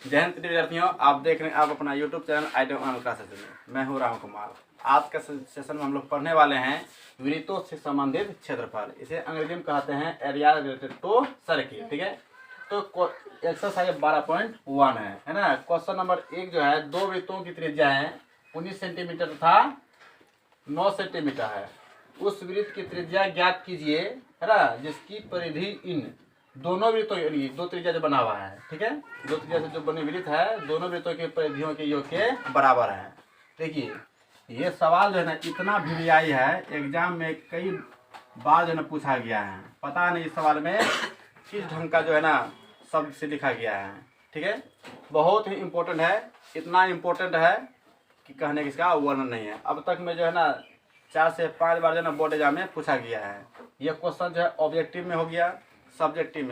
जय हिंद विद्यार्थियों, आप देख रहे हैं आप अपना यूट्यूब चैनल आइडिया क्लासेस में। मैं हूं राम कुमार। आज का सेशन में हम लोग पढ़ने वाले हैं वृत्तों से संबंधित क्षेत्रफल। इसे अंग्रेजी में कहते हैं एरिया रिलेटेड टू सर्किल। ठीक है, तो एक्सरसाइज 12.1 है ना। क्वेश्चन नंबर 1 जो है, दो वृत्तों की त्रिज्या है 19 सेंटीमीटर तथा 9 सेंटीमीटर है। उस वृत्त की त्रिज्या ज्ञात कीजिए, है ना, जिसकी परिधि इन दोनों वृत्तों की दो त्रिज्या जो बना हुआ है। ठीक है, दो त्रिज्या से जो बनी वृत्त है दोनों वृत्तों के परिधियों के योग के बराबर है। देखिए, ये सवाल जो है ना इतना वीवीआई है, एग्जाम में कई बार जो है ना पूछा गया है। पता नहीं इस सवाल में किस ढंग का जो है ना शब्द से लिखा गया है। ठीक है, बहुत ही इम्पोर्टेंट है। इतना इम्पोर्टेंट है कि कहने की इसका वर्णन नहीं है। अब तक में जो है ना 4 से 5 बार जो है ना बोर्ड एग्जाम में पूछा गया है। यह क्वेश्चन जो है ऑब्जेक्टिव में हो गया, सब्जेक्टिव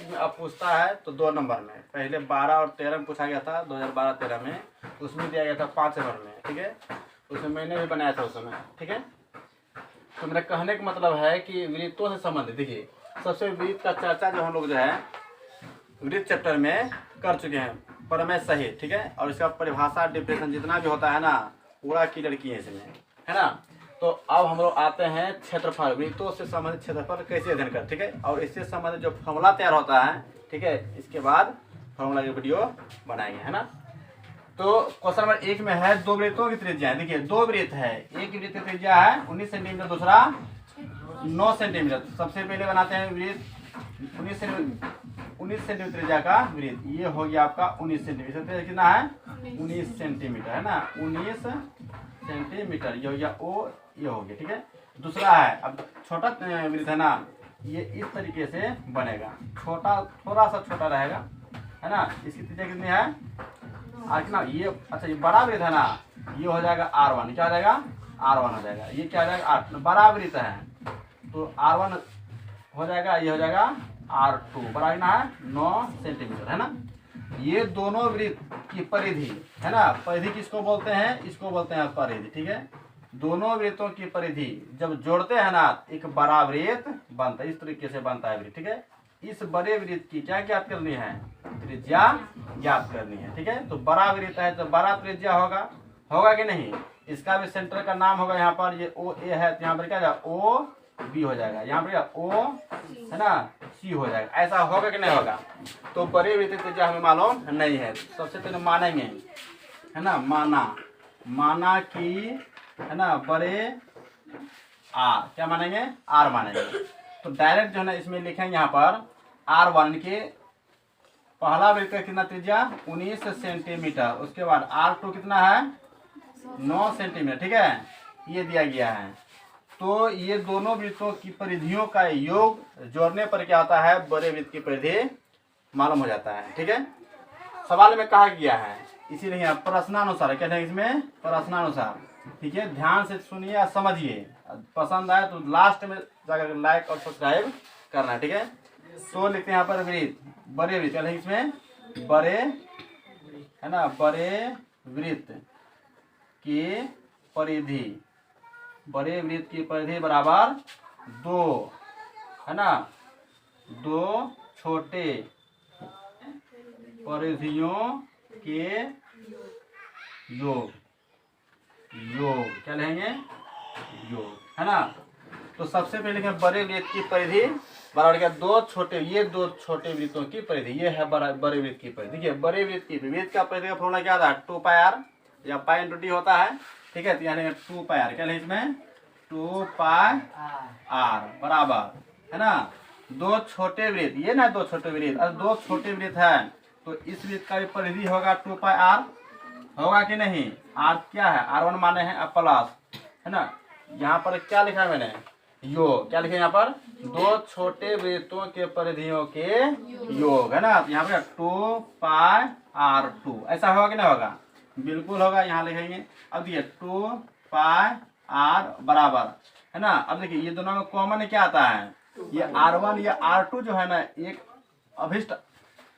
में अब पूछता है तो 2 नंबर में। पहले 12 और 13 में पूछा गया था 2012-13 में, उसमें दिया गया था 5 नंबर में। ठीक है, उसमें मैंने भी बनाया था उस समय। ठीक है, तो मेरा कहने का मतलब है कि वृत्तों से संबंधित, देखिए सबसे वृत्त का चर्चा जो हम लोग जो है वृत्त चैप्टर में कर चुके हैं प्रमेय सहित। ठीक है, और इसका परिभाषा डिफिनेशन जितना भी होता है ना पूरा क्लियर किए इसमें, है ना। तो अब हम लोग आते हैं क्षेत्रफल, वृत्तों से संबंधित क्षेत्रफल कैसे अध्ययन कर। ठीक है, और इससे संबंधित जो फॉर्मूला तैयार होता है, ठीक है, इसके बाद फॉर्मूला की वीडियो बनाएंगे, है ना। तो क्वेश्चन नंबर 1 में है दो वृत्तों की त्रिज्या। देखिए, दो वृत्त है, एक वृत्त की त्रिज्या है 19 सेंटीमीटर, दूसरा 9 सेंटीमीटर। सबसे पहले बनाते हैं वृत्त 19 सेंटीमीटर त्रिज्या का वृत्त। ये हो गया आपका 19 सेंटीमीटर। कितना है? 19 सेंटीमीटर, है ना, 19 सेंटीमीटर। ये हो गया ओ, ये हो गया। ठीक है, दूसरा है, अब छोटा वृत्त है ना, ये इस तरीके से बनेगा, छोटा थोड़ा सा छोटा रहेगा, है ना। इसकी त्रिज्या कितनी है? आज ना ये, अच्छा ये बड़ा वृत्त है ना, ये हो जाएगा R1। क्या हो जाएगा? R1 हो जाएगा। ये क्या हो जाएगा? बड़ा वृत्त है तो R1 हो जाएगा, ये हो जाएगा R2। बड़ा कितना है? 9 सेंटीमीटर, है ना। ये दोनों वृत्त की परिधि, है ना, परिधि किसको बोलते हैं? इसको बोलते हैं परिधि। ठीक है, दोनों वृत्तों की परिधि जब जोड़ते हैं ना एक बड़ा वृत्त बनता है। इस तरीके से बनता है वृत्त। ठीक है, इस बड़े वृत्त की क्या ज्ञात करनी है? त्रिज्या ज्ञात करनी है। ठीक है, तो बड़ा वृत्त है तो बड़ा त्रिज्या होगा कि नहीं? इसका भी सेंटर का नाम होगा। यहाँ पर ये ओ ए है तो यहाँ पर क्या जाएगा? ओ बी हो जाएगा। यहाँ पर ओ, है ना, सी हो जाएगा। ऐसा होगा कि नहीं होगा? तो बड़े वृत्त की त्रिज्या हमें मालूम नहीं है। सबसे पहले मानेंगे, है ना, माना कि, है ना, बड़े आर, क्या मानेंगे? आर मानेंगे। तो डायरेक्ट जो है ना इसमें लिखेंगे यहाँ पर R1 के पहला वृत्त का कितना त्रिज्या? 19 सेंटीमीटर। उसके बाद R2 कितना है? 9 सेंटीमीटर। ठीक है, ये दिया गया है। तो ये दोनों वृत्तों की परिधियों का योग जोड़ने पर क्या होता है? बड़े वृत्त की परिधि मालूम हो जाता है। ठीक है, सवाल में कहा गया है, इसीलिए प्रश्नानुसार क्या है इसमें? प्रश्नानुसार। ठीक है, ध्यान से सुनिए और समझिए। पसंद आए तो लास्ट में जाकर लाइक और सब्सक्राइब करना है। ठीक है, तो लिखते हैं यहाँ पर वृत्त, बड़े वृत्त क्या है इसमें? बड़े, है ना, बड़े वृत्त की परिधि, बड़े वृत्त की परिधि बराबर 2, है ना, 2 छोटे परिधियों के योग क्या लेंगे? योग, है ना। तो सबसे पहले लिखें बड़े वृत्त की परिधि बराबर क्या? 2 छोटे, ये 2 छोटे वृत्तों की परिधि, ये है बड़े वृत्त की परिधि। देखिए, बड़े वृत्त का परिधि का फॉर्मूला क्या था? 2 पाई r या पाई इंटू डी होता है। ठीक है, तो यहाँ लेंगे 2 पाई r। क्या लेंगे इसमें? 2 पाई r बराबर, है ना, 2 छोटे वृत्त, ये ना 2 छोटे वृत्त, और 2 छोटे वृत्त है तो इस वृत्त का भी परिधि होगा 2 पाई r, होगा कि नहीं? R क्या है? R1 माने हैं प्लस, है ना। यहाँ पर क्या लिखा है मैंने? योग। क्या लिखे यहाँ पर? 2 छोटे वृत्तों के परिधियों के योग, है ना। यहाँ पर 2 पाई R2 ऐसा होगा कि नहीं होगा? बिल्कुल होगा। यहाँ लिखेंगे। अब देखिए 2 पाई R बराबर, है ना। अब देखिए ये दोनों में कॉमन क्या आता है? ये R1 या R2 जो है ना एक अभिष्ट,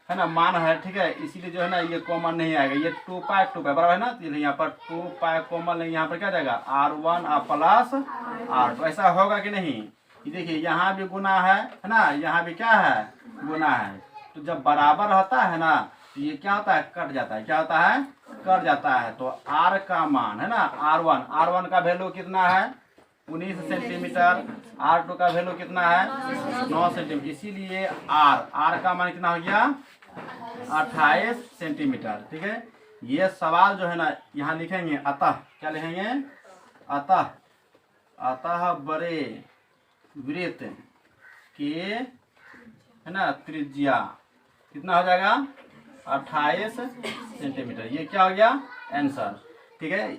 है ना, मान है। ठीक है, इसीलिए जो है ना ये कॉमन नहीं आएगा। ये 2 पाई बराबर है ना, तो यहाँ पर 2 पाई कॉमन नहीं, यहाँ पर क्या जाएगा? R1 plus R2। ऐसा होगा कि नहीं? देखिए यहाँ भी गुना है ना, यहाँ भी क्या है? गुना है। तो जब बराबर होता है ना तो ये क्या होता है, कट जाता है। क्या होता है, कट जाता है। तो आर का मान है ना, R1 का वैल्यू कितना है, 19 सेंटीमीटर। R2 का वैल्यू कितना है, 9 सेंटीमीटर। इसीलिए आर का मान कितना हो गया, 28 सेंटीमीटर। ठीक है, ये सवाल जो है ना यहाँ लिखेंगे अतः, क्या लिखेंगे, अतः बड़े वृत्त के है ना त्रिज्या कितना हो जाएगा, 28 सेंटीमीटर। ये क्या हो गया आंसर। ठीक है,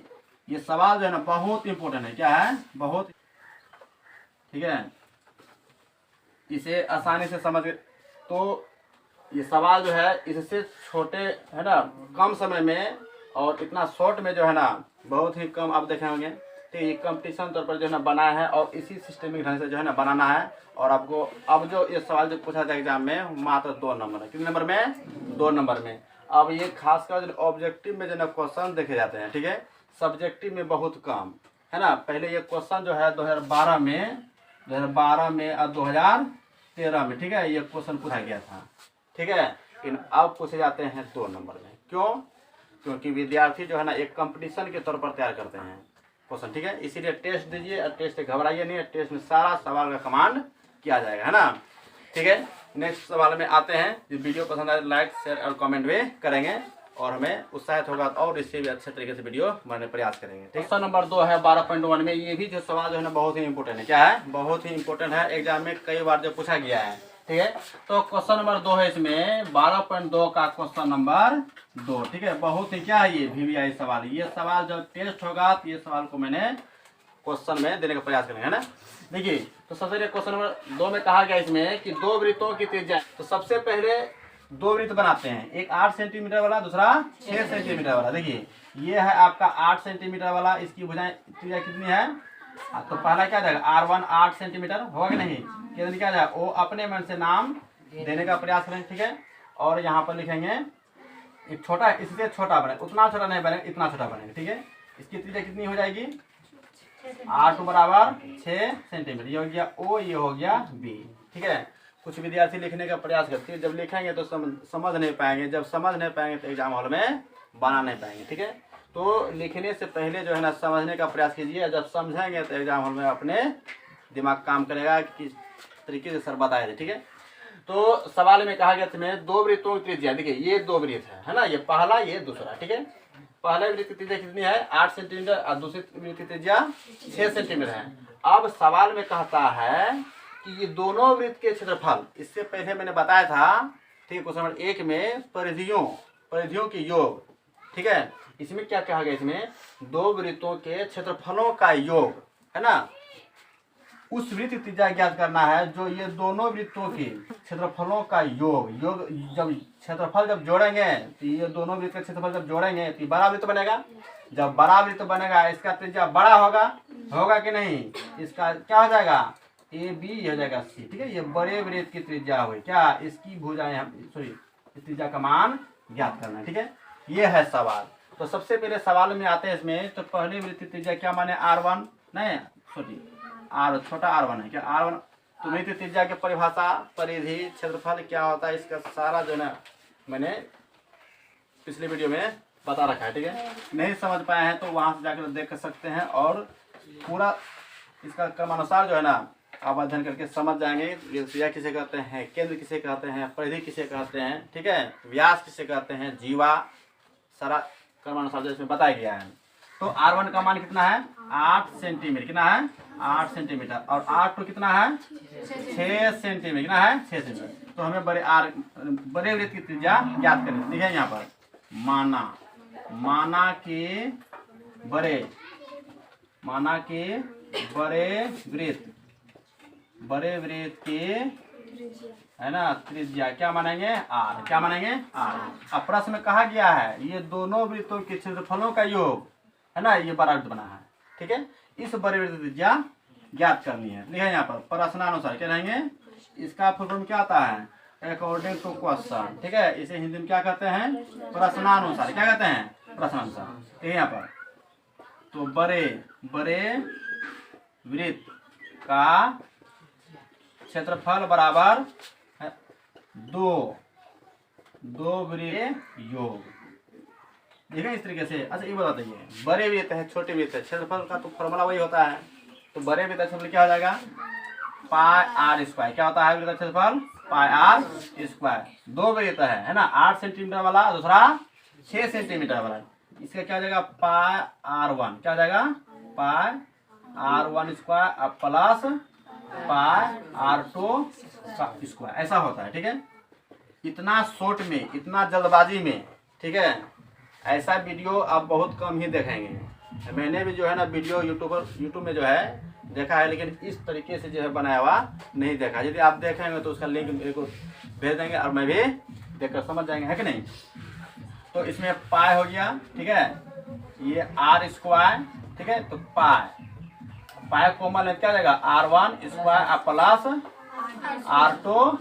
ये सवाल जो है ना बहुत इंपॉर्टेंट है। क्या है, बहुत, ठीक है, इसे आसानी से समझ। तो ये सवाल जो है इससे छोटे है ना कम समय में और इतना शॉर्ट में जो है ना बहुत ही कम आप देखे होंगे। तो ये कंपटीशन तौर पर जो है ना बनाया है और इसी सिस्टमिक ढंग से जो है ना बनाना है। और आपको अब जो ये सवाल जो पूछा जाए एग्जाम में मात्र 2 नंबर है। कितने नंबर में, 2 नंबर में। अब ये खासकर जो ऑब्जेक्टिव में जो है क्वेश्चन देखे जाते हैं, ठीक है, सब्जेक्टिव में बहुत कम है ना। पहले ये क्वेश्चन जो है 2012 में और 2013 में, ठीक है, ये क्वेश्चन पूछा गया था। ठीक है, लेकिन अब पूछे जाते हैं 2 नंबर में। क्यों, क्योंकि विद्यार्थी जो है ना एक कंपटीशन के तौर पर तैयार करते हैं क्वेश्चन। ठीक है, इसीलिए टेस्ट दीजिए और टेस्ट से घबराइए नहीं। टेस्ट में सारा सवाल का कमांड किया जाएगा, है ना। ठीक है, नेक्स्ट सवाल में आते हैं। जो वीडियो पसंद आए लाइक शेयर और कमेंट भी करेंगे और हमें उत्साहित होगा और इससे भी अच्छे तरीके से वीडियो बनाने प्रयास करेंगे। क्वेश्चन नंबर 2 है 12.1 में। ये भी जो सवाल जो है ना बहुत ही इंपॉर्टेंट है। क्या है, बहुत ही इंपॉर्टेंट है, एग्जाम में कई बार जो पूछा गया है। ठीक है, तो क्वेश्चन नंबर 2 है इसमें 12.2 का क्वेश्चन नंबर 2। ठीक है, बहुत ही क्या है ये VVI सवाल। ये सवाल जब टेस्ट होगा तो ये सवाल को मैंने क्वेश्चन में देने का प्रयास करेंगे, है ना। देखिए, तो सबसे पहले क्वेश्चन नंबर 2 में कहा गया इसमें कि 2 वृत्तों की त्रिज्या। तो सबसे पहले 2 वृत्त बनाते हैं, एक 8 सेंटीमीटर वाला, दूसरा 6 सेंटीमीटर वाला। देखिए, ये है आपका 8 सेंटीमीटर वाला, इसकी भुजाएं त्रिज्या कितनी है। तो पहला क्या जाएगा, R1 8 सेंटीमीटर होगा कि नहीं, क्या जाएगा, वो अपने मन से नाम देने का प्रयास करें। ठीक है, और यहाँ पर लिखेंगे एक छोटा, इससे छोटा बने, उतना छोटा नहीं बनेगा, इतना छोटा बनेगा। ठीक है, इसकी त्रिज्या कितनी हो जाएगी, R2 बराबर 6 सेंटीमीटर। ये हो गया O, ये हो गया B। ठीक है, कुछ विद्यार्थी लिखने का प्रयास करते हैं, जब लिखेंगे तो समझ नहीं पाएंगे, जब समझ नहीं पाएंगे तो एग्जाम हॉल में बना नहीं पाएंगे। ठीक है, तो लिखने से पहले जो है ना समझने का प्रयास कीजिए। जब समझेंगे तो एग्जाम हॉल में अपने दिमाग काम करेगा कि किस तरीके से सर बताए थे। ठीक है, तो सवाल में कहा गया तुम्हें 2 वृत्तों की त्रिज्या। देखिए, ये 2 वृत्त है ना, ये पहला ये दूसरा। ठीक है, पहले वृत्त की त्रिज्या कितनी है, 8 सेंटीमीटर और दूसरी वृत्त की त्रिज्या 6 सेंटीमीटर है। अब सवाल में कहता है कि ये दोनों वृत्त के क्षेत्रफल, इससे पहले मैंने बताया था, ठीक है, क्वेश्चन नंबर 1 में परिधियों के योग। ठीक है, इसमें क्या कहा गया, इसमें 2 वृत्तों के क्षेत्रफलों का योग, है ना। उस वृत्त की त्रिज्या ज्ञात करना है जो ये दोनों वृत्तों के क्षेत्रफलों का योग जब क्षेत्रफल जब जोड़ेंगे तो ये दोनों वृत्त के क्षेत्रफल जब जोड़ेंगे तो बड़ा वृत्त बनेगा। जब बड़ा वृत्त बनेगा इसका त्रिज्या बड़ा होगा कि नहीं, इसका क्या हो जाएगा, AB हो जाएगा C। ठीक है, ये बड़े वृत्त की त्रिज्या हुई, क्या इसकी भुजाएं इस त्रिज्या का मान ज्ञात करना है। ठीक है, ये है सवाल। तो सबसे पहले सवाल में आते हैं इसमें, तो पहले वृत्त की त्रिज्या क्या माने, R1 नहीं, छोटा R1 है क्या, R1। तो वृत्त त्रिज्या की परिभाषा, परिधि, क्षेत्रफल क्या होता है, इसका सारा जो है मैंने पिछले वीडियो में बता रखा है। ठीक है, नहीं समझ पाए हैं तो वहां से जाकर देख सकते हैं और पूरा इसका क्रमानुसार जो है ना आप अध्ययन करके समझ जाएंगे। त्रिज्या किसे कहते हैं, केंद्र किसे कहते हैं, परिधि किसे कहते हैं, ठीक है, व्यास किसे कहते हैं, जीवा, सारा क्रमानुसार जो इसमें बताया गया है। तो R1 का मान कितना है, 8 सेंटीमीटर। कितना है, 8 सेंटीमीटर। और R2 कितना है, 6 सेंटीमीटर। कितना है, 6 सेंटीमीटर। तो हमें बड़े वृत्त की त्रिज्या ज्ञात करनी है। ठीक है, यहाँ पर माना के बड़े वृत्त के है ना त्रिज्या क्या मानेंगे, R। क्या मानेंगे, R। अब प्रश्न में कहा गया है ये दोनों वृत्तों के क्षेत्रफलों का योग है ना, ये बड़ा वृत्त बना है। ठीक है, इस बड़े वृत्त की त्रिज्या ज्ञात करनी है। लिखा यहाँ पर प्रश्नानुसार क्या रहेंगे, इसका फुल फॉर्म क्या आता है, अकॉर्डिंग टू क्वेश्चन। ठीक है, इसे हिंदी में क्या कहते हैं, प्रश्नानुसार। क्या कहते हैं, प्रश्नानुसार। ठीक है, यहाँ पर तो बड़े वृत्त का क्षेत्रफल बराबर 2 दो वृत्त योग, ठीक है इस तरीके से। अच्छा ये बताते हैं बड़े वृत्त है छोटे वृत्त है, क्षेत्रफल का तो फॉर्मूला वही होता है। तो बड़े वृत्त का क्षेत्रफल क्या हो जाएगा, पाई आर स्क्वायर। क्या होता है वृत्त का क्षेत्रफल, पाई आर स्क्वायर। दो वृत्त है ना, 8 सेंटीमीटर वाला, दूसरा 6 सेंटीमीटर वाला। इसका क्या हो जाएगा, पाई आर वन, क्या हो जाएगा, pi R one square plus pi R two square, ऐसा होता है। ठीक है, इतना शॉर्ट में, इतना जल्दबाजी में, ठीक है, ऐसा वीडियो आप बहुत कम ही देखेंगे। मैंने भी जो है ना वीडियो यूट्यूब में जो है देखा है, लेकिन इस तरीके से जो है बनाया हुआ नहीं देखा। यदि आप देखेंगे तो उसका लिंक मेरे को भेज देंगे और मैं भी देखकर समझ जाएंगे, है कि नहीं। तो इसमें पाई हो गया, ठीक है, ये आर स्क्वायर, ठीक है, तो पाई कॉमन है, क्या जाएगा, R one square plus R two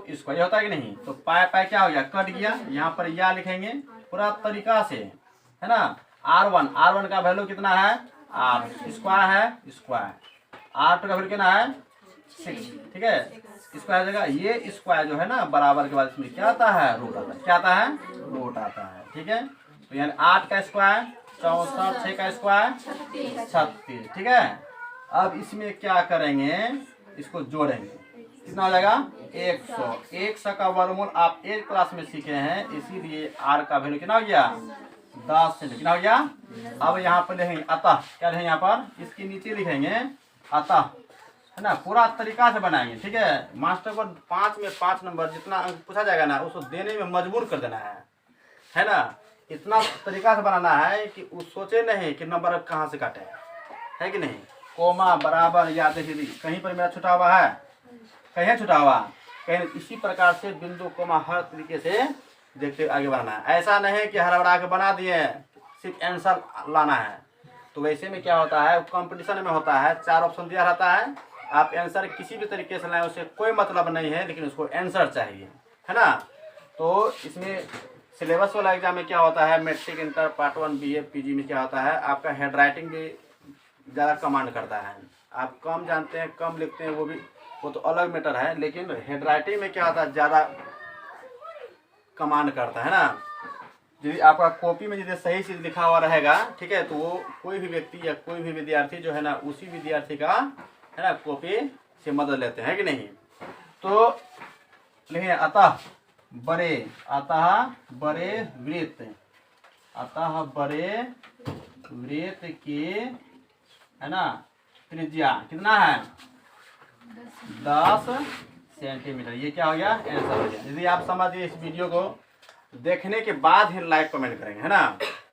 square, ये होता है कि नहीं। तो पाई क्या हो गया, कट गया, यहाँ पर या लिखेंगे पूरा तरीका से, है ना। आर वन का वैल्यू कितना है, आर स्क्वायर है स्क्वायर, आर टू का वैल्यू कितना है 6, ठीक है, स्क्वायर जगह ये स्क्वायर जो है ना बराबर के बाद इसमें क्या आता है, रूट आता है। क्या आता है, रूट आता है, ठीक है। तो यानी 8 का स्क्वायर 64, 6 का स्क्वायर 36, ठीक है। अब इसमें क्या करेंगे, इसको जोड़ेंगे, कितना हो जाएगा 100। 100 का वर्गमूल आप 1 क्लास में सीखे हैं, इसीलिए आर का वैल्यू कितना हो गया 10 सेंटीमीटर, कितना हो गया। अब यहाँ पर लिखेंगे अतः, क्या लिखेंगे यहाँ पर, इसके नीचे लिखेंगे अतः, है ना, पूरा तरीका से बनाएंगे, ठीक है। मास्टर को 5 में 5 नंबर जितना अंक पूछा जाएगा ना उसको देने में मजबूर कर देना है ना। इतना तरीका से बनाना है कि वो सोचे नहीं कि नंबर अब कहाँ से काटे, है कि नहीं। कोमा बराबर या देखिए कहीं पर मेरा छुटा हुआ है, कहीं छुटा हुआ, कहीं इसी प्रकार से बिंदु कोमा हर तरीके से देखते आगे बढ़ना है। ऐसा नहीं कि हड़बड़ा के बना दिए सिर्फ आंसर लाना है। तो वैसे में क्या होता है, कंपटीशन में होता है 4 ऑप्शन दिया रहता है, आप आंसर किसी भी तरीके से लाएं उससे कोई मतलब नहीं है, लेकिन उसको आंसर चाहिए, है ना। तो इसमें सिलेबस वाला एग्जाम में क्या होता है, matric inter part 1 BA PG में क्या होता है, आपका हैंड राइटिंग भी ज़्यादा कमांड करता है। आप कम जानते हैं, कम लिखते हैं, वो तो अलग मैटर है, लेकिन हैंड राइटिंग में क्या होता है, ज़्यादा कमांड करता है ना। यदि आपका कॉपी में यदि सही चीज़ लिखा हुआ रहेगा, ठीक है, तो वो कोई भी व्यक्ति या कोई भी विद्यार्थी जो है ना उसी विद्यार्थी का, है ना, कॉपी से मदद लेते हैं, कि नहीं। तो लिखिए अतः बड़े वृत्त, अतः बड़े वृत्त की, है ना, त्रिज्या कितना है 10 सेंटीमीटर। ये क्या हो गया, आंसर हो गया। यदि आप समझिए इस वीडियो को देखने के बाद ही लाइक कमेंट करेंगे, है ना।